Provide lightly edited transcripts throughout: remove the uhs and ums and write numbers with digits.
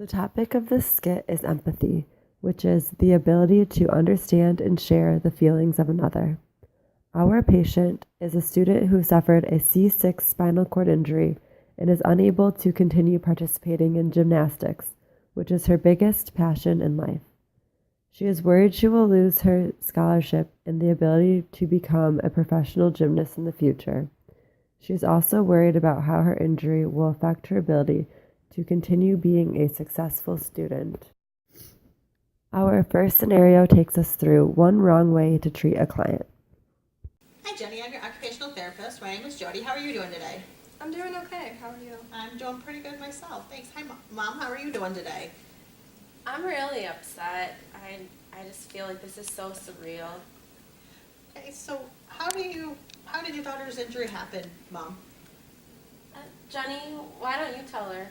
The topic of this skit is empathy, which is the ability to understand and share the feelings of another. Our patient is a student who suffered a C6 spinal cord injury and is unable to continue participating in gymnastics, which is her biggest passion in life. She is worried she will lose her scholarship and the ability to become a professional gymnast in the future. She is also worried about how her injury will affect her ability to continue being a successful student. Our first scenario takes us through one wrong way to treat a client. Hi Jenny, I'm your occupational therapist. My name is Jody. How are you doing today? I'm doing okay. How are you? I'm doing pretty good myself. Thanks. Hi Mom, how are you doing today? I'm really upset. I just feel like this is so surreal. Okay, so how did your daughter's injury happen, Mom? Jenny, why don't you tell her?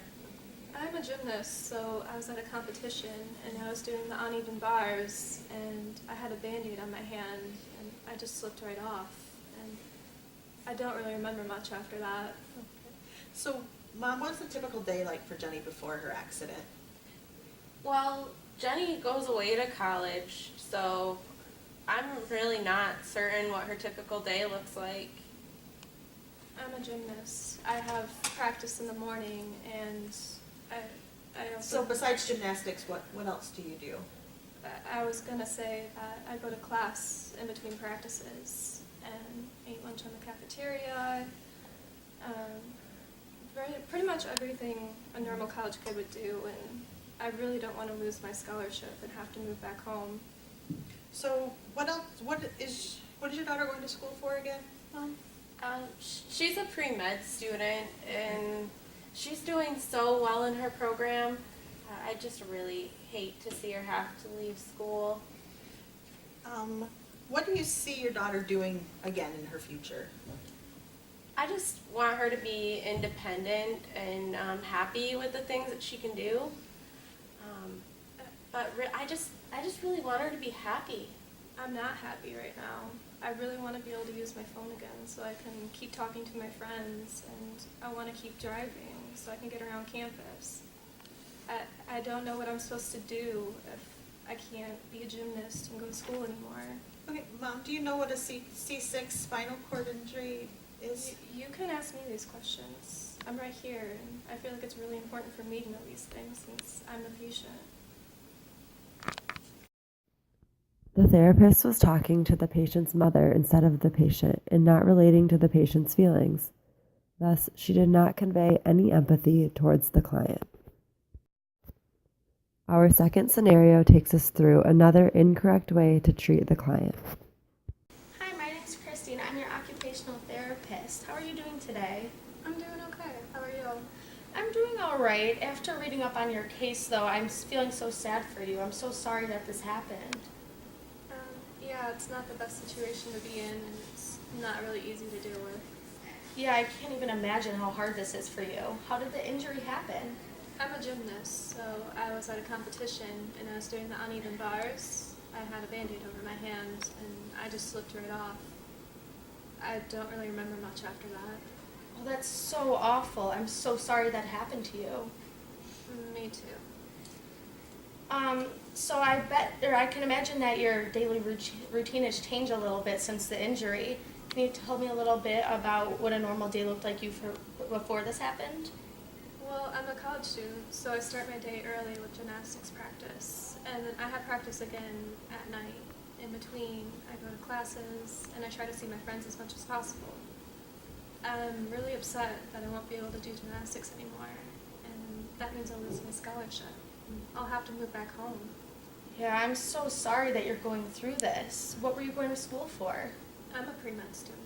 I'm a gymnast, so I was at a competition and I was doing the uneven bars and I had a band-aid on my hand and I just slipped right off and I don't really remember much after that. Okay. So Mom, what's a typical day like for Jenny before her accident? Well, Jenny goes away to college, so I'm really not certain what her typical day looks like. I'm a gymnast. I have practice in the morning and I also... So besides gymnastics, what else do you do? I was going to say that I go to class in between practices and eat lunch in the cafeteria. Pretty much everything a normal college kid would do, and I really don't want to lose my scholarship and have to move back home. So what else? What is your daughter going to school for again, Mom? She's a pre-med student, and she's doing so well in her program. I just really hate to see her have to leave school. What do you see your daughter doing again in her future? I just want her to be independent and happy with the things that she can do. I just really want her to be happy. I'm not happy right now. I really want to be able to use my phone again so I can keep talking to my friends, and I want to keep driving so I can get around campus. I don't know what I'm supposed to do if I can't be a gymnast and go to school anymore. Okay, Mom, do you know what a C6 spinal cord injury is? You can ask me these questions. I'm right here, and I feel like it's really important for me to know these things since I'm the patient. The therapist was talking to the patient's mother instead of the patient and not relating to the patient's feelings. Thus, she did not convey any empathy towards the client. Our second scenario takes us through another incorrect way to treat the client. Hi, my name is Christine. I'm your occupational therapist. How are you doing today? I'm doing okay. How are you? I'm doing all right. After reading up on your case, though, I'm feeling so sad for you. I'm so sorry that this happened. Yeah, it's not the best situation to be in, and it's not really easy to deal with. Yeah, I can't even imagine how hard this is for you. How did the injury happen? I'm a gymnast, so I was at a competition and I was doing the uneven bars. I had a band-aid over my hand and I just slipped right off. I don't really remember much after that. Oh, that's so awful. I'm so sorry that happened to you. Me too. So I can imagine that your daily routine has changed a little bit since the injury. Can you tell me a little bit about what a normal day looked like before this happened? Well, I'm a college student, so I start my day early with gymnastics practice, and then I have practice again at night. In between, I go to classes, and I try to see my friends as much as possible. I'm really upset that I won't be able to do gymnastics anymore, and that means I'll lose my scholarship. I'll have to move back home. Yeah, I'm so sorry that you're going through this. What were you going to school for? I'm a pre-med student.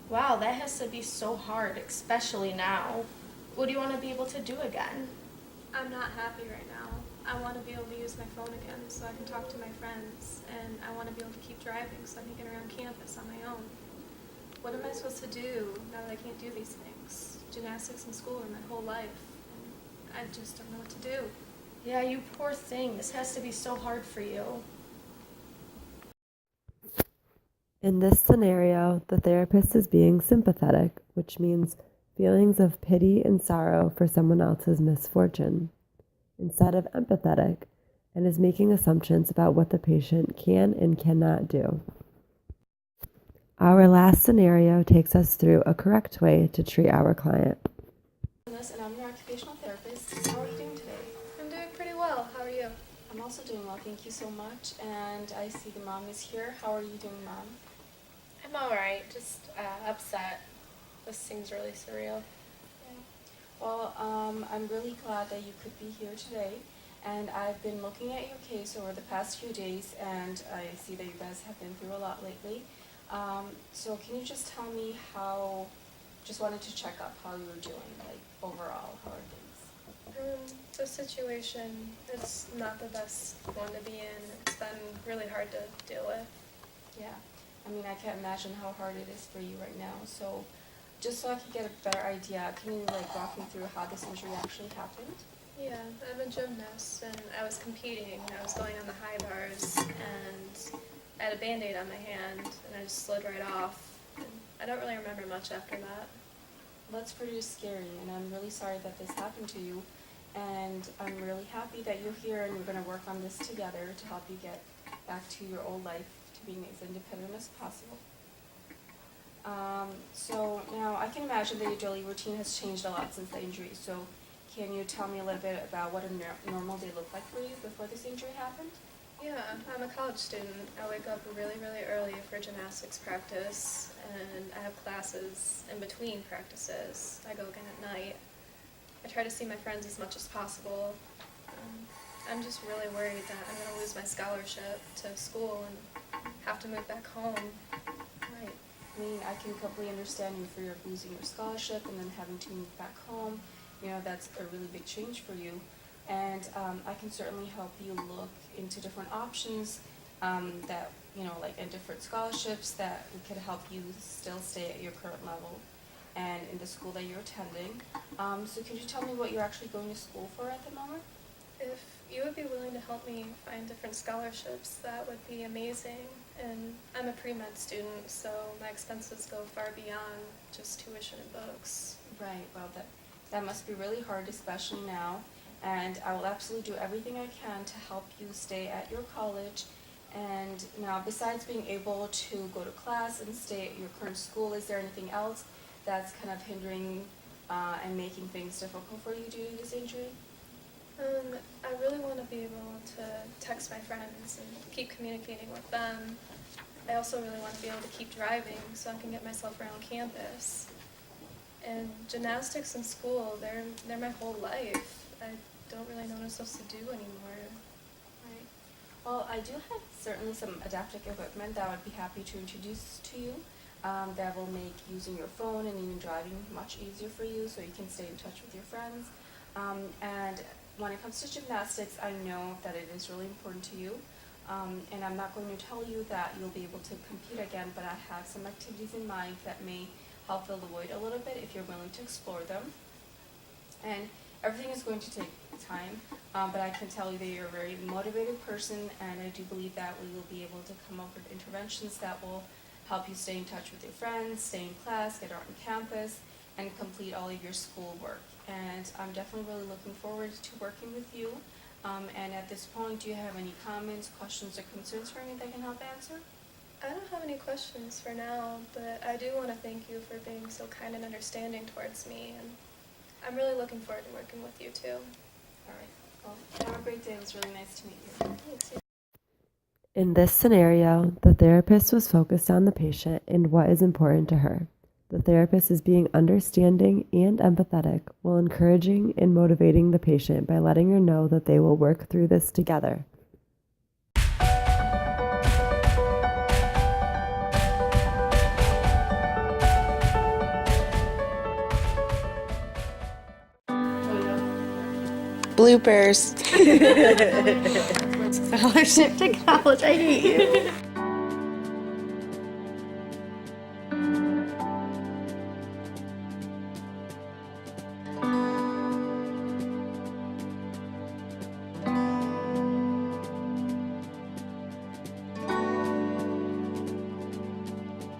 Wow, that has to be so hard, especially now. What do you want to be able to do again? I'm not happy right now. I want to be able to use my phone again so I can talk to my friends, and I want to be able to keep driving so I can get around campus on my own. What am I supposed to do now that I can't do these things? Gymnastics and school are my whole life, and I just don't know what to do. Yeah, you poor thing. This has to be so hard for you. In this scenario, the therapist is being sympathetic, which means feelings of pity and sorrow for someone else's misfortune. instead of empathetic, and is making assumptions about what the patient can and cannot do. Our last scenario takes us through a correct way to treat our client. And I'm your occupational therapist. How are you doing today? I'm doing pretty well. How are you? I'm also doing well, thank you so much. And I see the mom is here. How are you doing, Mom? I'm alright, just upset. This seems really surreal. Well, I'm really glad that you could be here today. And I've been looking at your case over the past few days, and I see that you guys have been through a lot lately. So can you just tell me just wanted to check up how you were doing, like overall, how are things? The situation, it's not the best one to be in. It's been really hard to deal with. Yeah, I mean, I can't imagine how hard it is for you right now. So just so I can get a better idea, can you like walk me through how this injury actually happened? Yeah, I'm a gymnast and I was competing. I was going on the high bars and I had a Band-Aid on my hand and I just slid right off. And I don't really remember much after that. Well, that's pretty scary, and I'm really sorry that this happened to you. And I'm really happy that you're here and we're going to work on this together to help you get back to your old life, to being as independent as possible. So now I can imagine that your daily routine has changed a lot since the injury. So can you tell me a little bit about what a normal day looked like for you before this injury happened? Yeah, I'm a college student. I wake up really, really early for gymnastics practice and I have classes in between practices. I go again at night. I try to see my friends as much as possible. I'm just really worried that I'm going to lose my scholarship to school and have to move back home. Right. I mean, I can completely understand you for your losing your scholarship and then having to move back home. You know, that's a really big change for you. And I can certainly help you look into different options that, you know, like in different scholarships that could help you still stay at your current level and in the school that you're attending. So could you tell me what you're actually going to school for at the moment? If you would be willing to help me find different scholarships, that would be amazing. And I'm a pre-med student, so my expenses go far beyond just tuition and books. Right, well, that must be really hard, especially now. And I will absolutely do everything I can to help you stay at your college. And now, besides being able to go to class and stay at your current school, is there anything else that's kind of hindering and making things difficult for you due to this injury? I really want to be able to text my friends and keep communicating with them. I also really want to be able to keep driving so I can get myself around campus. And gymnastics in school, they're my whole life. I don't really know what I'm supposed to do anymore. Right. Well, I do have certainly some adaptive equipment that I would be happy to introduce to you that will make using your phone and even driving much easier for you so you can stay in touch with your friends. And when it comes to gymnastics, I know that it is really important to you. And I'm not going to tell you that you'll be able to compete again, but I have some activities in mind that may help fill the void a little bit if you're willing to explore them. And everything is going to take time, but I can tell you that you're a very motivated person, and I do believe that we will be able to come up with interventions that will help you stay in touch with your friends, stay in class, get out on campus, and complete all of your schoolwork. And I'm definitely really looking forward to working with you. And at this point, do you have any comments, questions, or concerns for me that I can help answer? I don't have any questions for now, but I do want to thank you for being so kind and understanding towards me, and I'm really looking forward to working with you too. All right. Well, have a great day. It was really nice to meet you. Thanks. In this scenario, the therapist was focused on the patient and what is important to her. The therapist is being understanding and empathetic while encouraging and motivating the patient by letting her know that they will work through this together. Bloopers. Scholarship to college. I hate you.